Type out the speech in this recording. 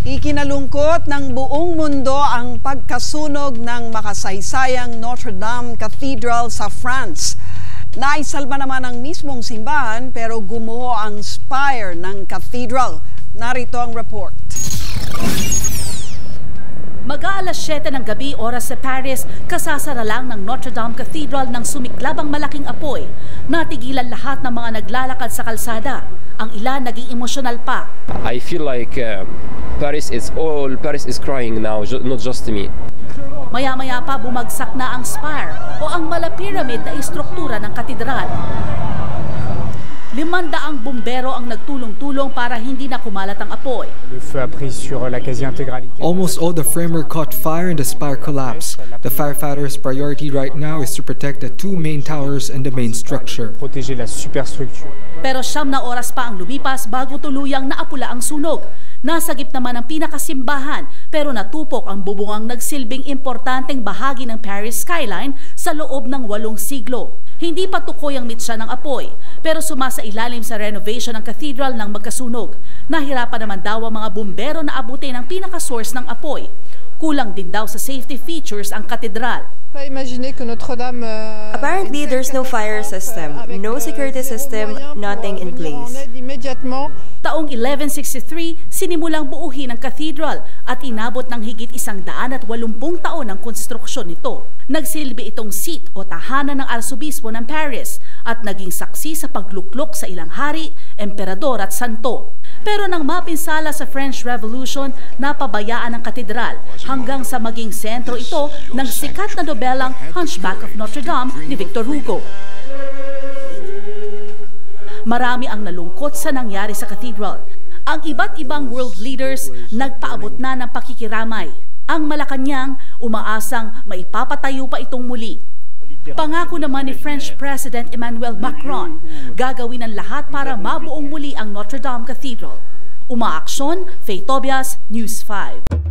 Ikinalungkot ng buong mundo ang pagkasunog ng makasaysayang Notre Dame Cathedral sa France. Naisalba naman ang mismong simbahan pero gumuho ang spire ng cathedral. Narito ang report. Mag-aalas 7 ng gabi oras sa Paris, kasasara lang ng Notre Dame Cathedral ng sumiklabang malaking apoy. Natigilan lahat ng mga naglalakad sa kalsada. Ang ilan naging emosyonal pa. I feel like Paris is crying now, not just me. Maya-maya pa bumagsak na ang spire o ang mala-pyramid na istruktura ng katedral. 500 bumbero ang nagtulong-tulong para hindi na kumalat ang apoy. Almost all the framework caught fire and the spire collapsed. The firefighters' priority right now is to protect the two main towers and the main structure. Pero 9 na oras pa ang lumipas bago tuluyang naapula ang sunog. Nasagip naman ang pinakasimbahan pero natupok ang bubungang nagsilbing importanteng bahagi ng Paris skyline sa loob ng 8 siglo. Hindi pa tukoy ang mitsa ng apoy pero sumasailalim sa renovation ng cathedral ng magkasunog. Nahirapan naman daw ang mga bumbero na abutin ang pinaka-source ng apoy. Kulang din daw sa safety features ang katedral. Apparently, there's no fire system, no security system, nothing in place. Taong 1163, sinimulang buuhin ang cathedral at inabot ng higit 180 taon ang konstruksyon nito. Nagsilbi itong seat o tahanan ng arsobispo ng Paris at naging saksi sa pagluklok sa ilang hari, emperador at santo. Pero nang mapinsala sa French Revolution, napabayaan ang katedral hanggang sa maging sentro ito ng sikat na nobelang Hunchback of Notre Dame ni Victor Hugo. Marami ang nalungkot sa nangyari sa cathedral. Ang iba't ibang world leaders nagpaabot na ng pakikiramay. Ang Malacanang umaasang maipapatayo pa itong muli. Pangako naman ni French President Emmanuel Macron, gagawin ang lahat para mabuong muli ang Notre Dame Cathedral. Umaaksyon, Faye Tobias, News 5.